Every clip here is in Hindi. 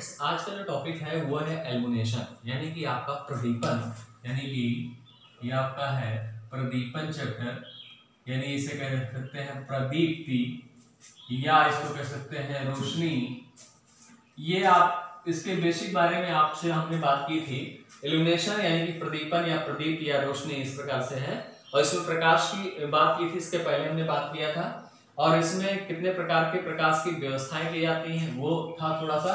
स्टूडेंट्स, आज का जो टॉपिक है वो है एल्युमिनेशन, यानी कि आपका प्रदीपन, यानी कि ये आपका है प्रदीपन चक्र, यानी इसे कह सकते हैं प्रदीप्ति या इसको कह सकते हैं रोशनी। ये आप इसके बेसिक बारे में आपसे हमने बात की थी। इल्यूमिनेशन यानी कि प्रदीपन या प्रदीप या रोशनी इस प्रकार से है, और इसमें प्रकाश की बात की थी, इसके पहले हमने बात किया था। और इसमें कितने प्रकार के प्रकाश की व्यवस्थाएं की जाती हैं वो था थोड़ा सा।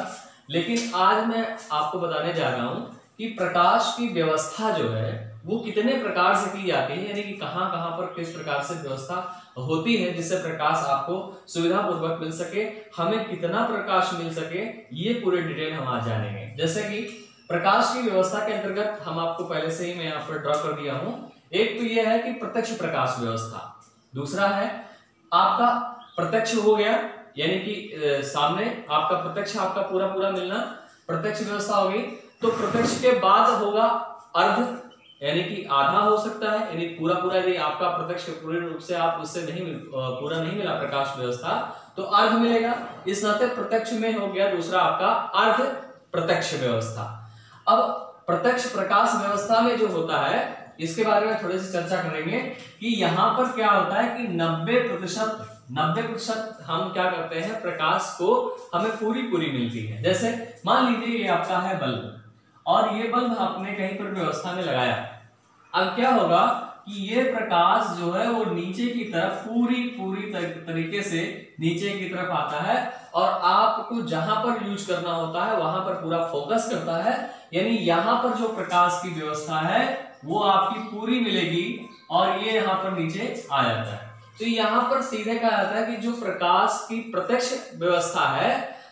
लेकिन आज मैं आपको बताने जा रहा हूं कि प्रकाश की व्यवस्था जो है वो कितने प्रकार से की जाती है, यानी कि कहां कहां पर किस प्रकार से व्यवस्था होती है जिससे प्रकाश आपको सुविधा पूर्वक मिल सके, हमें कितना प्रकाश मिल सके, ये पूरे डिटेल हम आज जानेंगे। जैसे कि प्रकाश की व्यवस्था के अंतर्गत हम आपको पहले से ही मैं यहाँ पर ड्रॉ कर दिया हूं। एक तो ये है कि प्रत्यक्ष प्रकाश व्यवस्था, दूसरा है आपका प्रत्यक्ष हो गया, यानी कि सामने आपका प्रत्यक्ष आपका पूरा पूरा मिलना, प्रत्यक्ष व्यवस्था होगी। तो प्रत्यक्ष के बाद होगा अर्ध, यानी कि आधा हो सकता है, यानी पूरा पूरा यदि आपका प्रत्यक्ष पूरे रूप से आप उससे पूरा नहीं मिला प्रकाश व्यवस्था, तो अर्ध मिलेगा। इस नाते प्रत्यक्ष में हो गया दूसरा आपका अर्ध प्रत्यक्ष व्यवस्था। अब प्रत्यक्ष प्रकाश व्यवस्था में जो होता है इसके बारे में थोड़ी सी चर्चा करेंगे कि यहाँ पर क्या होता है कि 90% हम क्या करते हैं, प्रकाश को हमें पूरी मिलती है। जैसे मान लीजिए ये आपका है बल्ब, और ये बल्ब आपने कहीं पर व्यवस्था में लगाया। अब क्या होगा कि ये प्रकाश जो है वो नीचे की तरफ पूरी तरीके से नीचे की तरफ आता है, और आपको जहां पर यूज करना होता है वहां पर पूरा फोकस करता है। यानी यहां पर जो प्रकाश की व्यवस्था है वो आपकी पूरी मिलेगी, और ये यहाँ पर नीचे आ जाता है। तो यहाँ पर सीधे कहा जाता है कि जो प्रकाश की प्रत्यक्ष व्यवस्था है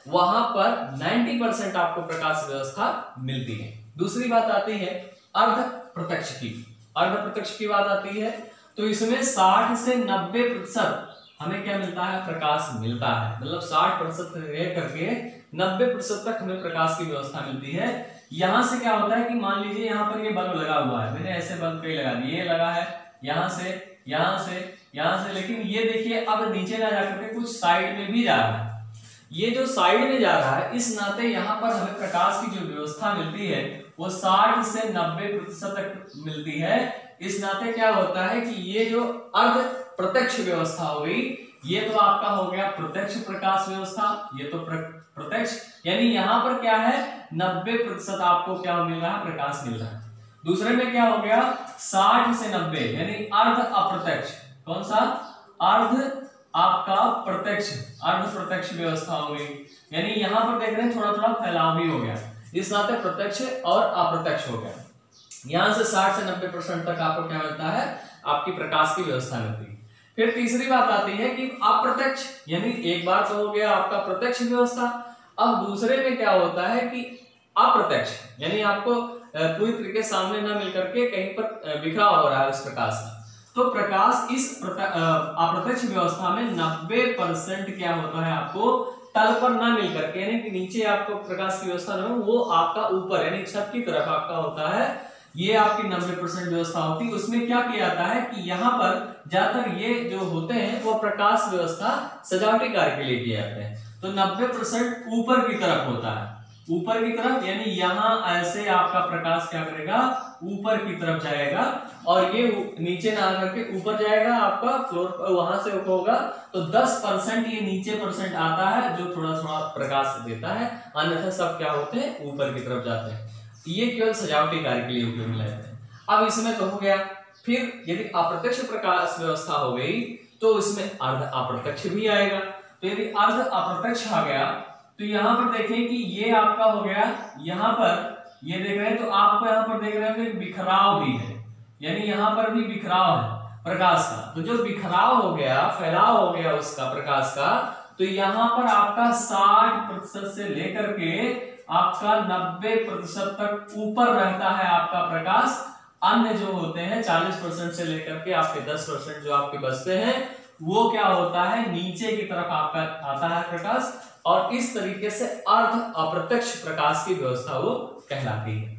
वहां पर 90% आपको प्रकाश व्यवस्था मिलती है। दूसरी बात आती है अर्ध प्रत्यक्ष की। अर्ध प्रत्यक्ष की बात आती है तो इसमें 60 से 90% हमें क्या मिलता है, प्रकाश मिलता है। मतलब 60% से लेकर के 90% तक हमें प्रकाश की व्यवस्था मिलती है। यहां से क्या होता है कि मान लीजिए यहाँ पर ये बल्ब लगा हुआ है, मैंने ऐसे बल्ब कई लगा दिए, ये लगा है यहाँ से, लेकिन ये देखिए अब नीचे ना जाकर के कुछ साइड में भी जा रहा है। ये जो साइड में जा रहा है इस नाते यहाँ पर हमें प्रकाश की जो व्यवस्था मिलती है वो 60 से 90% तक मिलती है। इस नाते क्या होता है कि ये जो अर्ध प्रत्यक्ष व्यवस्था हो गई, ये तो आपका हो गया प्रत्यक्ष प्रकाश व्यवस्था, ये तो प्रत्यक्ष, यानी यहाँ पर क्या है 90% आपको क्या मिल रहा है, प्रकाश मिल रहा है। दूसरे में क्या हो गया 60 से 90, यानी अर्ध अप्रत्यक्ष। कौन सा? अर्ध आपका प्रत्यक्ष, अर्ध प्रत्यक्ष व्यवस्था हो गई। यानी यहां पर देख रहे हैं थोड़ा थोड़ा फैलाव भी हो गया, इस नाते प्रत्यक्ष और अप्रत्यक्ष हो गया। यहां से 60 से 90% तक आपको क्या मिलता है, आपकी प्रकाश की व्यवस्था मिलती है। फिर तीसरी बात आती है कि अप्रत्यक्ष, यानी एक बार तो हो गया आपका प्रत्यक्ष व्यवस्था, अब दूसरे में क्या होता है कि अप्रत्यक्ष, यानी आपको पूरी तरीके सामने ना मिलकर के कहीं पर बिखराव हो रहा है उस प्रकाश का। तो प्रकाश इस अप्रत्यक्ष व्यवस्था में 90% क्या होता है, आपको तल पर ना मिलकर के, यानी कि नीचे आपको प्रकाश की व्यवस्था ना हो, वो आपका ऊपर यानी छत की तरफ आपका होता है। ये आपकी 90% व्यवस्था होती है। उसमें क्या किया जाता है कि यहाँ पर ज्यादातर ये जो होते हैं वो प्रकाश व्यवस्था सजावटी कार्य के लिए किए जाते हैं। तो 90% ऊपर की तरफ होता है, ऊपर की तरफ, यानी यहाँ ऐसे आपका प्रकाश क्या करेगा, ऊपर की तरफ जाएगा, और ये नीचे ना आकर के ऊपर जाएगा आपका फ्लोर पर, वहां से होगा। तो 10% ये नीचे परसेंट आता है जो थोड़ा थोड़ा प्रकाश देता है, अन्यथा सब क्या होते हैं, ऊपर की तरफ जाते हैं। ये केवल सजावटी कार्य के लिए उपयोग में लाते हैं। अब इसमें तो हो गया। फिर यदि अप्रत्यक्ष प्रकाश व्यवस्था हो गई तो इसमें अर्ध अप्रत्यक्ष भी आएगा। तो यदि अर्ध अप्रत्यक्ष आ गया तो यहाँ पर देखें कि ये आपका हो गया, यहाँ पर ये देख रहे हैं तो आपको यहाँ पर देख रहे हैं बिखराव भी है, यानी यहाँ पर भी बिखराव है प्रकाश का। तो जो बिखराव हो गया, फैलाव हो गया उसका प्रकाश का, तो यहाँ पर आपका 60% से लेकर के आपका 90% तक ऊपर रहता है आपका प्रकाश। अन्य जो होते हैं 40% से लेकर के आपके 10% जो आपके बचते हैं वो क्या होता है, नीचे की तरफ आपका आता है प्रकाश। और इस तरीके से अर्ध अप्रत्यक्ष प्रकाश की व्यवस्था वो कहलाती है।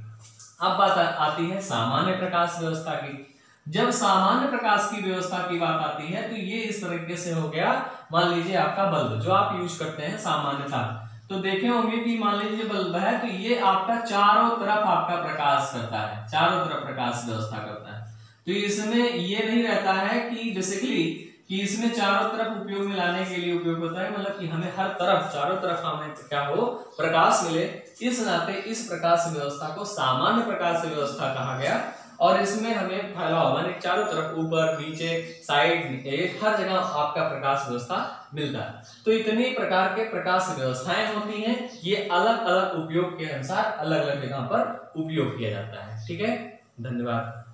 अब बात आती है सामान्य प्रकाश व्यवस्था की। जब सामान्य प्रकाश की व्यवस्था की बात आती है तो ये इस तरीके से हो गया। मान लीजिए आपका बल्ब जो आप यूज करते हैं सामान्यतः, तो देखे होंगे कि मान लीजिए बल्ब है तो ये आपका चारों तरफ आपका प्रकाश करता है, चारों तरफ प्रकाश व्यवस्था करता है। तो इसमें ये नहीं रहता है कि बेसिकली कि इसमें चारों तरफ उपयोग में लाने के लिए उपयोग होता है, मतलब कि हमें हर तरफ चारों तरफ हमें क्या हो प्रकाश मिले, इस नाते इस प्रकाश व्यवस्था को सामान्य प्रकाश व्यवस्था कहा गया। और इसमें हमें फैलाव माने चारों तरफ ऊपर नीचे साइड हर जगह आपका प्रकाश व्यवस्था मिलता है। तो इतनी प्रकार के प्रकाश व्यवस्थाएं होती हैं, ये अलग अलग उपयोग के अनुसार अलग अलग जगह पर उपयोग किया जाता है। ठीक है, धन्यवाद।